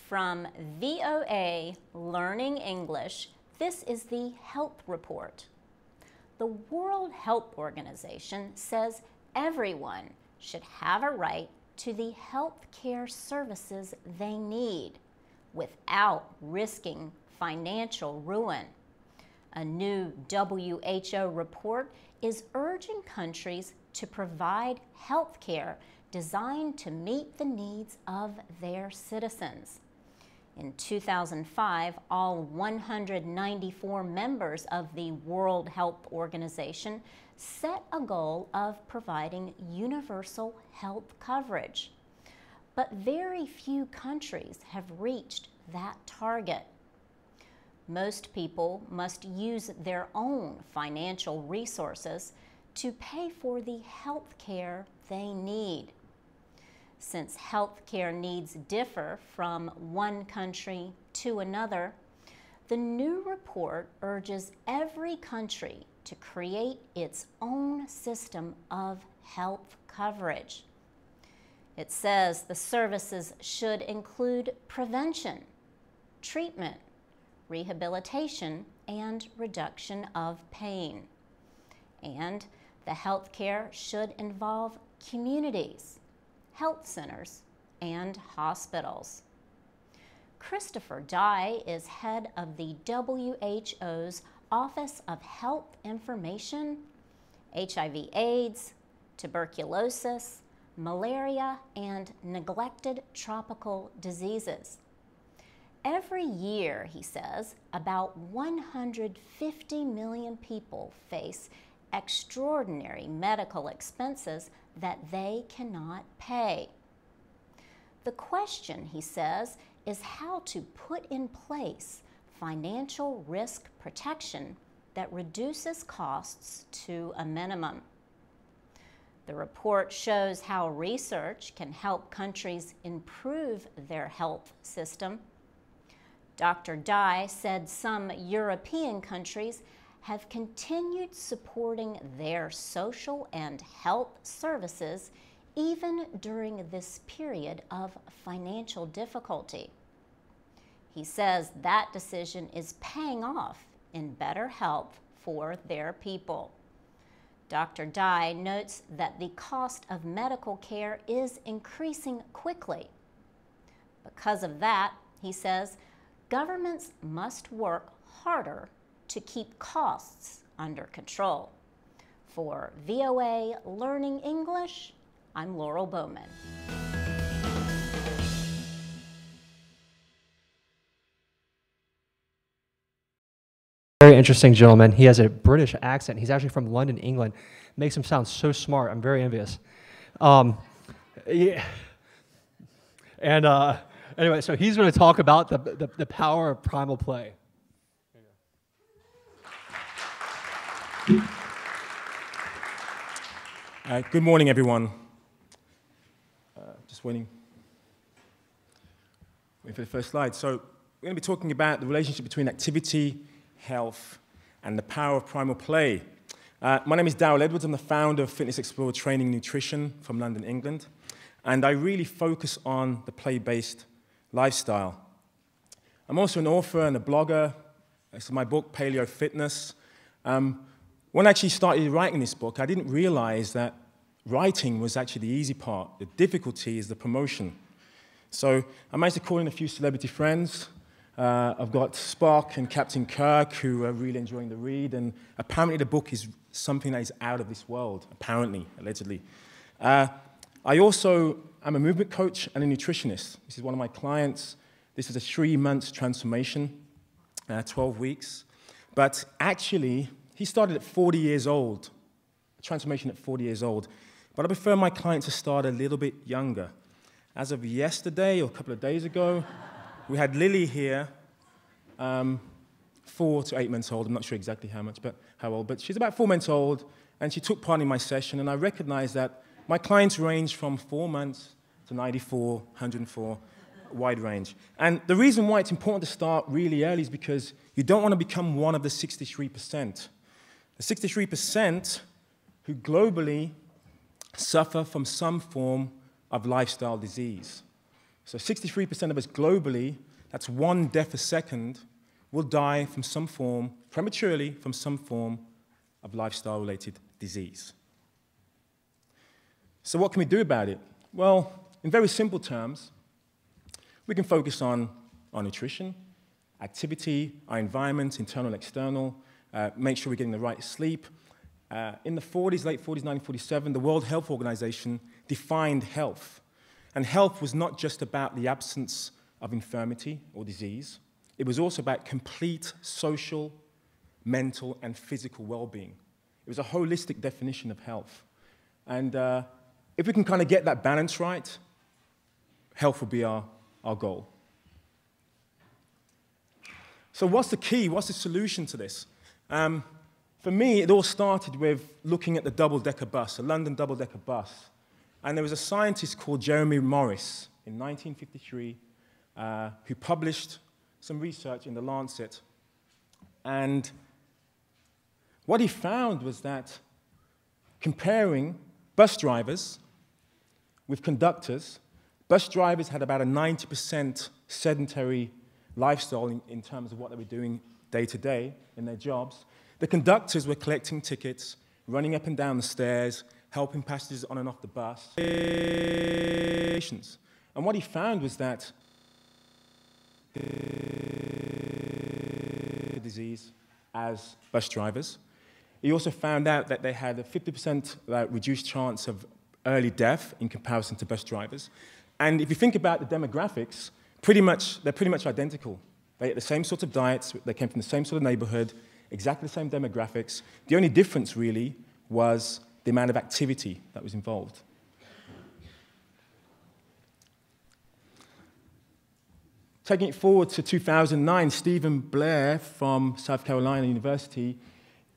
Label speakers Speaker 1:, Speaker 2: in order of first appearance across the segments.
Speaker 1: From VOA Learning English, this is the Health Report. The World Health Organization says everyone should have a right to the health care services they need without risking financial ruin. A new WHO report is urging countries to provide health care designed to meet the needs of their citizens. In 2005, all 194 members of the World Health Organization set a goal of providing universal health coverage. But very few countries have reached that target. Most people must use their own financial resources to pay for the health care they need. Since health care needs differ from one country to another, the new report urges every country to create its own system of health coverage. It says the services should include prevention, treatment, rehabilitation, and reduction of pain. And the health care should involve communities, health centers, and hospitals. Christopher Dye is head of the WHO's Office of Health Information, HIV/AIDS, tuberculosis, malaria, and neglected tropical diseases. Every year, he says, about 150 million people face extraordinary medical expenses that they cannot pay. The question, he says, is how to put in place financial risk protection that reduces costs to a minimum. The report shows how research can help countries improve their health system. Dr. Dye said some European countries have continued supporting their social and health services even during this period of financial difficulty. He says that decision is paying off in better health for their people. Dr. Dye notes that the cost of medical care is increasing quickly. Because of that, he says, governments must work harder to keep costs under control. For VOA Learning English, I'm Laurel Bowman.
Speaker 2: Very interesting gentleman. He has a British accent. He's actually from London, England. Makes him sound so smart. I'm very envious. Yeah. And anyway, so he's going to talk about the power of primal play.
Speaker 3: Good morning, everyone. Just waiting for the first slide. So we're going to be talking about the relationship between activity, health, and the power of primal play. My name is Darryl Edwards. I'm the founder of Fitness Explorer Training Nutrition from London, England. And I really focus on the play-based lifestyle. I'm also an author and a blogger. This is my book, Paleo Fitness. When I actually started writing this book, I didn't realize that writing was actually the easy part. The difficulty is the promotion. So I managed to call in a few celebrity friends. I've got Spock and Captain Kirk who are really enjoying the read, and apparently the book is something that is out of this world, apparently, allegedly. I also am a movement coach and a nutritionist. This is one of my clients. This is a 3-month transformation, 12 weeks. But actually, he started at 40 years old, a transformation at 40 years old. But I prefer my client to start a little bit younger. As of yesterday, or a couple of days ago, we had Lily here, 4 to 8 months old. I'm not sure exactly how old, but she's about 4 months old, and she took part in my session, and I recognized that my clients range from 4 months to 94, 104, wide range. And the reason why it's important to start really early is because you don't want to become one of the 63%. The 63% who globally suffer from some form of lifestyle disease. So 63% of us globally, that's 1 death a second, will die from some form, prematurely, from some form of lifestyle-related disease. So what can we do about it? Well, in very simple terms, we can focus on our nutrition, activity, our environment, internal and external, make sure we're getting the right sleep. In the 40s, late 40s, 1947, the World Health Organization defined health. And health was not just about the absence of infirmity or disease. It was also about complete social, mental, and physical well-being. It was a holistic definition of health. And if we can kind of get that balance right, health will be our goal. So what's the key? What's the solution to this? For me, it all started with looking at the double-decker bus, a London double-decker bus. And there was a scientist called Jeremy Morris in 1953 who published some research in The Lancet. And what he found was that comparing bus drivers with conductors, bus drivers had about a 90% sedentary lifestyle in terms of what they were doing day to day in their jobs. The conductors were collecting tickets, running up and down the stairs, helping passengers on and off the bus. And what he found was that disease as bus drivers. He also found out that they had a 50% reduced chance of early death in comparison to bus drivers. And if you think about the demographics, they're pretty much identical. They ate the same sort of diets, they came from the same sort of neighborhood, exactly the same demographics. The only difference, really, was the amount of activity that was involved. Taking it forward to 2009, Stephen Blair from South Carolina University,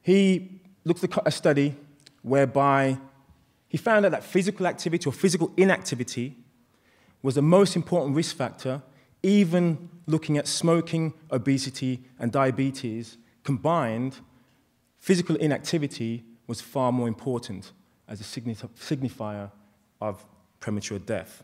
Speaker 3: he looked at a study whereby he found out that physical activity or physical inactivity was the most important risk factor, even looking at smoking, obesity, and diabetes combined. Physical inactivity was far more important as a signifier of premature death.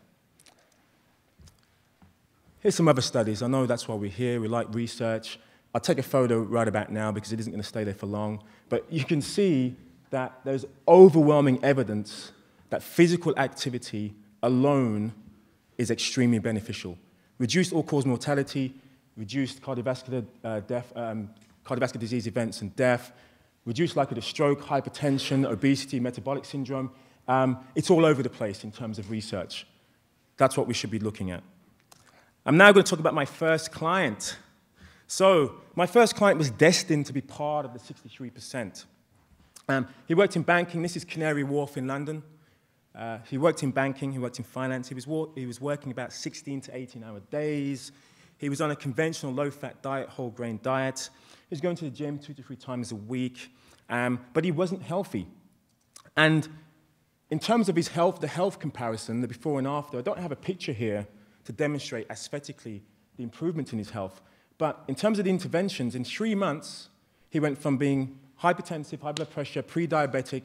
Speaker 3: Here's some other studies. I know that's why we're here. We like research. I'll take a photo right about now because it isn't going to stay there for long. But you can see that there's overwhelming evidence that physical activity alone is extremely beneficial. Reduced all-cause mortality, reduced cardiovascular cardiovascular disease events and death, reduced likelihood of stroke, hypertension, obesity, metabolic syndrome. It's all over the place in terms of research. That's what we should be looking at. I'm now going to talk about my first client. So my first client was destined to be part of the 63%. He worked in banking. This is Canary Wharf in London. He worked in banking. He worked in finance. He was working about 16 to 18-hour days. He was on a conventional low-fat diet, whole grain diet. He was going to the gym 2 to 3 times a week, but he wasn't healthy. And in terms of his health, the health comparison, the before and after, I don't have a picture here to demonstrate aesthetically the improvement in his health. But in terms of the interventions, in 3 months, he went from being hypertensive, high blood pressure, pre-diabetic,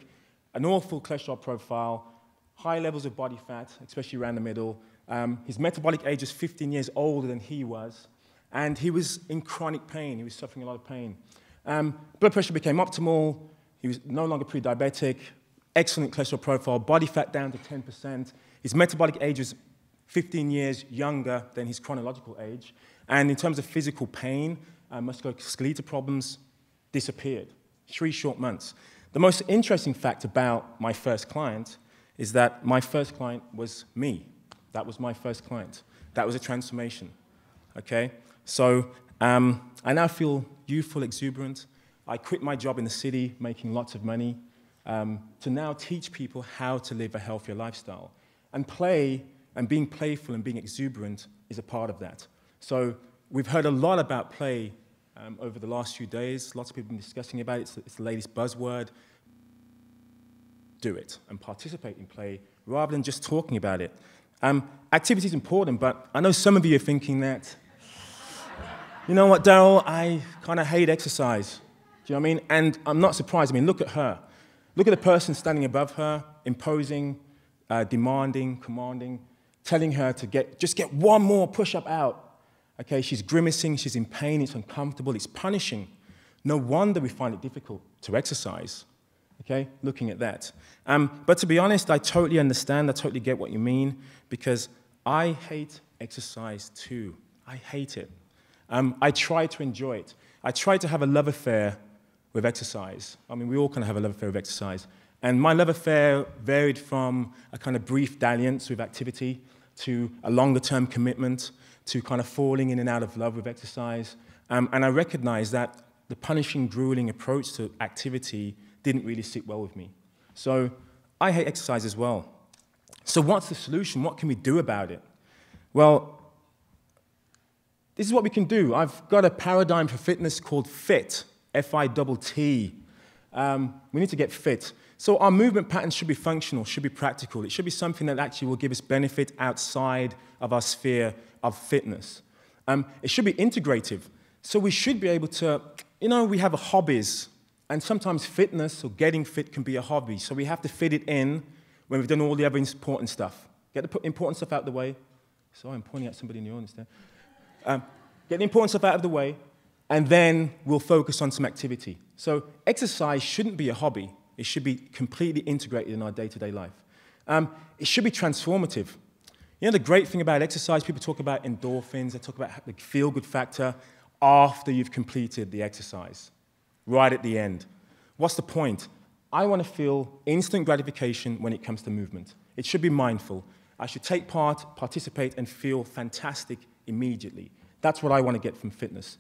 Speaker 3: an awful cholesterol profile, high levels of body fat, especially around the middle. His metabolic age was 15 years older than he was, and he was in chronic pain. He was suffering a lot of pain. Blood pressure became optimal. He was no longer pre-diabetic, excellent cholesterol profile, body fat down to 10%. His metabolic age was 15 years younger than his chronological age. And in terms of physical pain, musculoskeletal problems disappeared. 3 short months. The most interesting fact about my first client is that my first client was me. That was my first client. That was a transformation, okay? So I now feel youthful, exuberant. I quit my job in the city, making lots of money, to now teach people how to live a healthier lifestyle. And play and being playful and being exuberant is a part of that. So we've heard a lot about play over the last few days. Lots of people have been discussing about it. It's the latest buzzword. Do it and participate in play rather than just talking about it. Activity is important, but I know some of you are thinking that, you know what, Daryl, I kind of hate exercise. Do you know what I mean? And I'm not surprised. I mean, look at her. Look at the person standing above her, imposing, demanding, commanding. telling her to just get one more push-up out. Okay, she's grimacing, she's in pain, it's uncomfortable, it's punishing. No wonder we find it difficult to exercise, okay, looking at that. But to be honest, I totally understand, I totally get what you mean, because I hate exercise too. I hate it. I try to enjoy it. I try to have a love affair with exercise. I mean, we all kind of have a love affair with exercise. And my love affair varied from a kind of brief dalliance with activity to a longer-term commitment to kind of falling in and out of love with exercise. And I recognized that the punishing, grueling approach to activity didn't really sit well with me. So I hate exercise as well. So what's the solution? What can we do about it? Well, this is what we can do. I've got a paradigm for fitness called FIT, F-I-T-T. We need to get fit. So our movement patterns should be functional, should be practical. It should be something that actually will give us benefit outside of our sphere of fitness. It should be integrative. So we should be able to, we have hobbies, and sometimes fitness or getting fit can be a hobby. So we have to fit it in when we've done all the other important stuff. Get the important stuff out of the way. Sorry, I'm pointing at somebody in the audience there. Get the important stuff out of the way, and then we'll focus on some activity. So exercise shouldn't be a hobby. It should be completely integrated in our day-to-day life. It should be transformative. The great thing about exercise, people talk about endorphins, they talk about the feel-good factor after you've completed the exercise, right at the end. What's the point? I want to feel instant gratification when it comes to movement. It should be mindful. I should take part, participate, and feel fantastic immediately. That's what I want to get from fitness.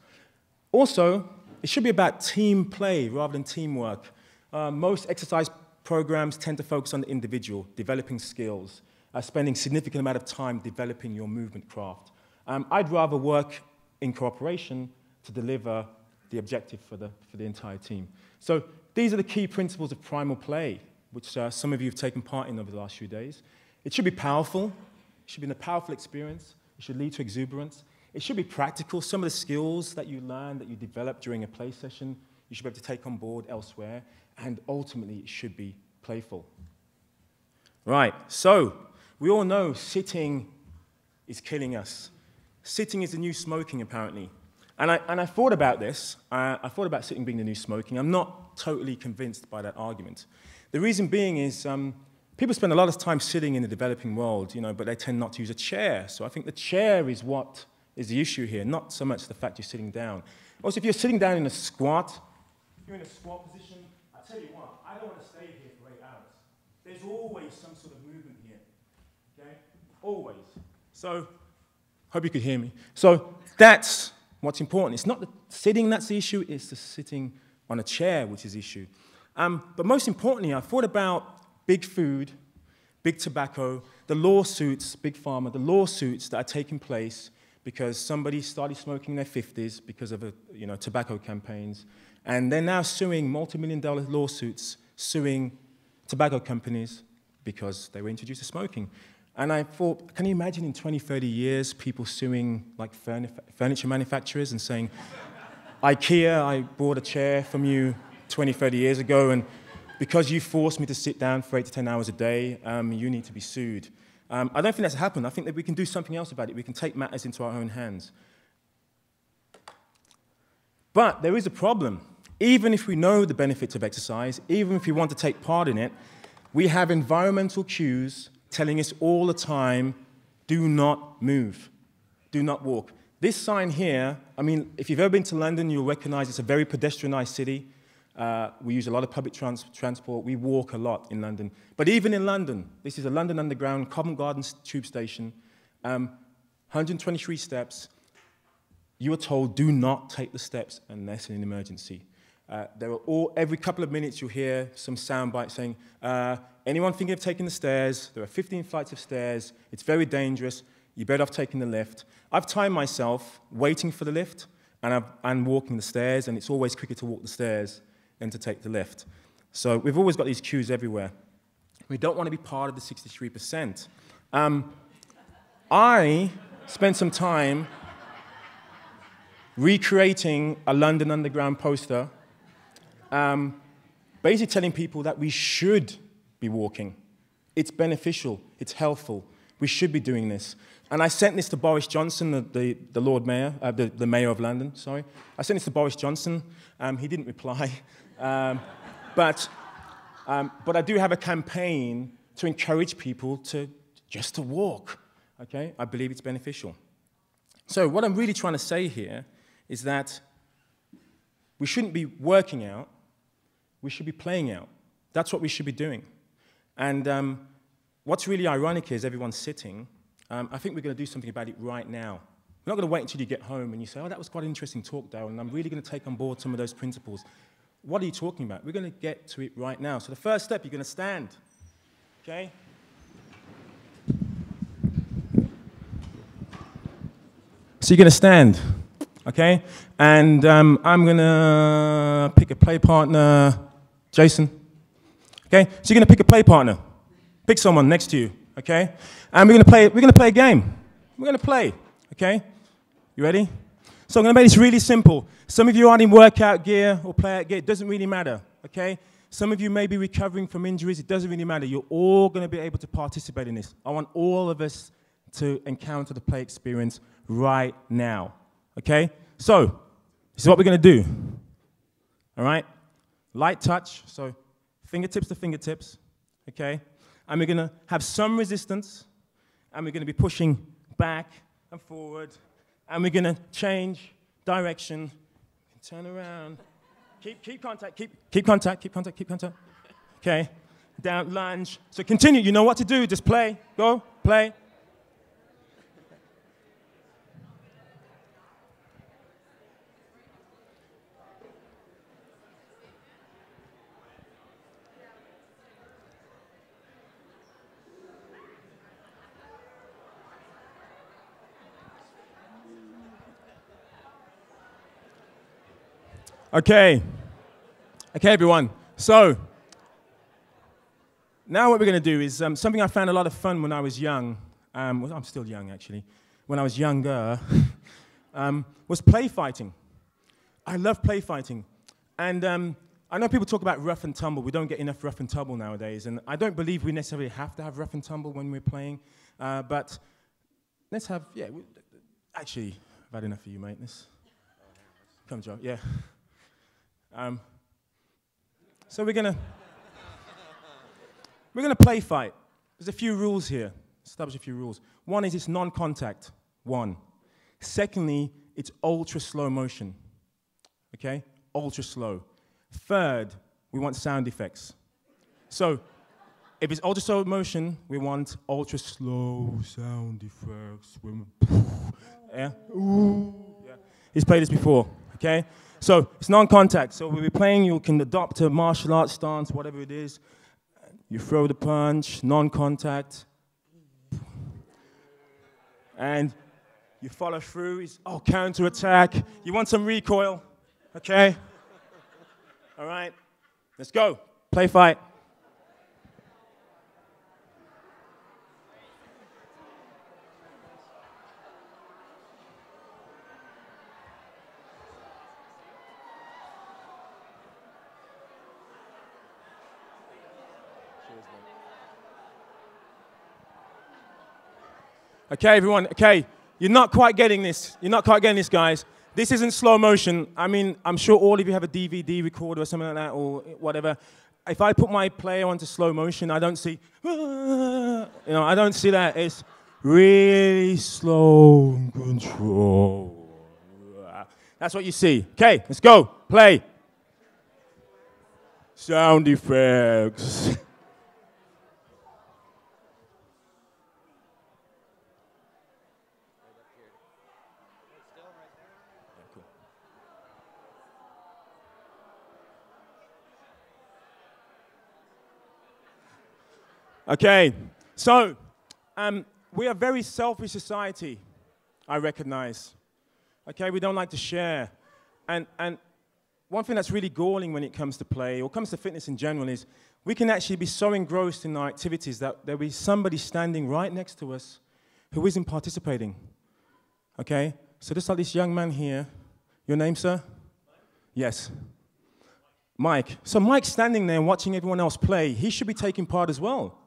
Speaker 3: Also, it should be about team play rather than teamwork. Most exercise programs tend to focus on the individual, developing skills, spending significant amount of time developing your movement craft. I'd rather work in cooperation to deliver the objective for the entire team. So these are the key principles of primal play, which some of you have taken part in over the last few days. It should be powerful. It should be a powerful experience. It should lead to exuberance. It should be practical. Some of the skills that you learn, that you develop during a play session, you should be able to take on board elsewhere. And ultimately, it should be playful. Right, so we all know sitting is killing us. Sitting is the new smoking, apparently. And I thought about this. I thought about sitting being the new smoking. I'm not totally convinced by that argument. The reason being is people spend a lot of time sitting in the developing world, but they tend not to use a chair. So I think the chair is what is the issue here, not so much the fact you're sitting down. Also, if you're sitting down in a squat, if you're in a squat position, I tell you what, I don't want to stay here for 8 hours. There's always some sort of movement here, okay? Always. So, hope you could hear me. So that's what's important. It's not the sitting that's the issue, it's the sitting on a chair which is the issue. But most importantly, I thought about big food, big tobacco, the lawsuits, big pharma, the lawsuits that are taking place because somebody started smoking in their 50s because of tobacco campaigns, and they're now suing multi-million-dollar lawsuits, suing tobacco companies because they were introduced to smoking. And I thought, can you imagine in 20, 30 years, people suing like furniture manufacturers and saying, IKEA, I bought a chair from you 20, 30 years ago, and because you forced me to sit down for 8 to 10 hours a day, you need to be sued. I don't think that's happened. I think that we can do something else about it. We can take matters into our own hands. But there is a problem. Even if we know the benefits of exercise, even if we want to take part in it, we have environmental cues telling us all the time, do not move, do not walk. This sign here, I mean, if you've ever been to London, you'll recognize it's a very pedestrianized city. We use a lot of public transport. We walk a lot in London. But even in London, this is a London Underground, Covent Garden tube station, 123 steps. You are told, do not take the steps unless in an emergency. Every couple of minutes you'll hear some soundbite saying, anyone thinking of taking the stairs? There are 15 flights of stairs. It's very dangerous. You're better off taking the lift. I've timed myself waiting for the lift and walking the stairs, and it's always quicker to walk the stairs than to take the lift. So we've always got these cues everywhere. We don't want to be part of the 63%. I spent some time recreating a London Underground poster, basically telling people that we should be walking. It's beneficial, it's helpful. We should be doing this. And I sent this to Boris Johnson, the Lord Mayor, the Mayor of London, sorry. I sent this to Boris Johnson. He didn't reply. But I do have a campaign to encourage people to walk, okay? I believe it's beneficial. So what I'm really trying to say here is that we shouldn't be working out, we should be playing out. That's what we should be doing. And what's really ironic is everyone's sitting. I think we're going to do something about it right now. We're not going to wait until you get home and you say, oh, that was quite an interesting talk, Darryl, and I'm really going to take on board some of those principles. What are you talking about? We're going to get to it right now. So the first step, you're going to stand, okay? So you're going to stand, okay? And I'm going to pick a play partner. Jason, okay? So you're going to pick a play partner. Pick someone next to you, okay? And we're going to play a game. We're going to play, okay? You ready? So I'm going to make this really simple. Some of you aren't in workout gear or play-out gear. It doesn't really matter, okay? Some of you may be recovering from injuries. It doesn't really matter. You're all going to be able to participate in this. I want all of us to encounter the play experience right now, okay? So this is what we're going to do, all right? Light touch, so fingertips to fingertips, okay? And we're going to have some resistance, and we're going to be pushing back and forward, and we're going to change direction, turn around, keep contact, keep contact, okay? Down, lunge. So continue, you know what to do, just play, go, play. Okay, everyone. So now what we're going to do is something I found a lot of fun when I was young. Well, I'm still young, actually. When I was younger, was play fighting. I love play fighting. And I know people talk about rough and tumble. We don't get enough rough and tumble nowadays. And I don't believe we necessarily have to have rough and tumble when we're playing. But let's have, actually, I've had enough of you, mate. Come, Joe, yeah. So we're gonna play fight. There's a few rules here. Establish a few rules. One is it's non-contact. One. Secondly, it's ultra slow motion. Okay? Ultra slow. Third, we want sound effects. So if it's ultra slow motion, we want ultra slow sound effects. Yeah? Ooh. Yeah. He's played this before. Okay? So it's non-contact. So when we're playing, you can adopt a martial arts stance, whatever it is. You throw the punch, non-contact. And you follow through. It's, counter-attack. You want some recoil. Okay? All right. Let's go. Play fight. Okay, everyone, okay, you're not quite getting this. You're not quite getting this, guys. This isn't slow motion. I mean, I'm sure all of you have a DVD recorder or something like that or whatever. If I put my player onto slow motion, I don't see, I don't see that. It's really slow control. That's what you see. Okay, let's go. Play. Sound effects. Okay, so we are a very selfish society, I recognize. Okay, we don't like to share. And one thing that's really galling when it comes to play, or comes to fitness in general, is we can actually be so engrossed in our activities that there'll be somebody standing right next to us who isn't participating. Okay, so just like this young man here. Your name, sir? Yes. Mike. So Mike's standing there watching everyone else play. He should be taking part as well.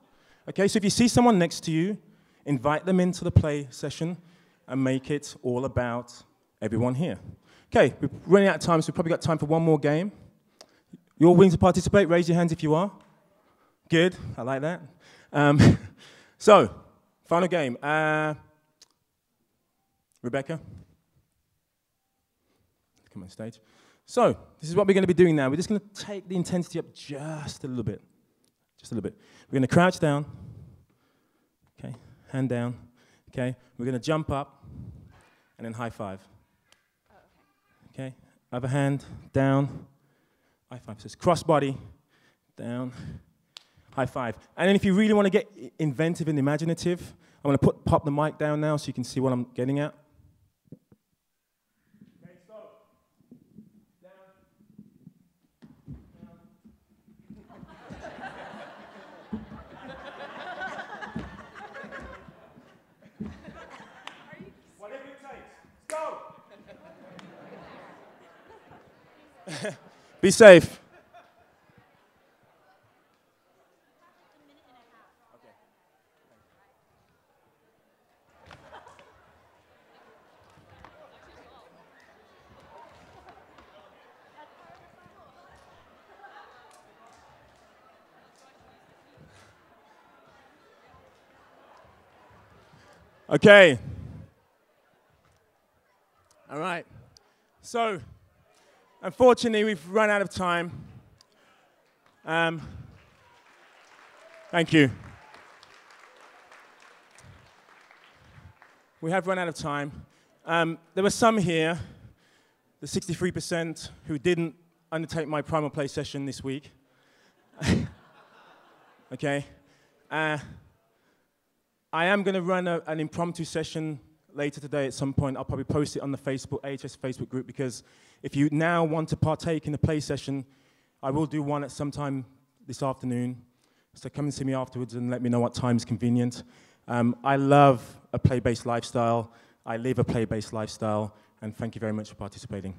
Speaker 3: Okay, so if you see someone next to you, invite them into the play session, and make it all about everyone here. Okay, we're running out of time, so we've probably got time for one more game. You're all willing to participate? Raise your hands if you are. Good, I like that. So, final game. Rebecca, come on stage. So, this is what we're going to be doing now. We're just going to take the intensity up just a little bit. Just a little bit. We're going to crouch down. Okay, hand down. Okay, we're going to jump up and then high five. Oh, okay, other hand, down, high five. So it's cross body, down, high five. And then if you really want to get inventive and imaginative, I'm going to pop the mic down now so you can see what I'm getting at. Okay, so, down, down. Whatever it takes, go! Be safe. Okay. All right. So, unfortunately, we've run out of time. Thank you. We have run out of time. There were some here, the 63%, who didn't undertake my primal play session this week. Okay. I am going to run an impromptu session later today at some point. I'll probably post it on the AHS Facebook group, because if you now want to partake in the play session, I will do one at some time this afternoon. So come and see me afterwards and let me know what time is convenient. I love a play-based lifestyle. I live a play-based lifestyle. And thank you very much for participating.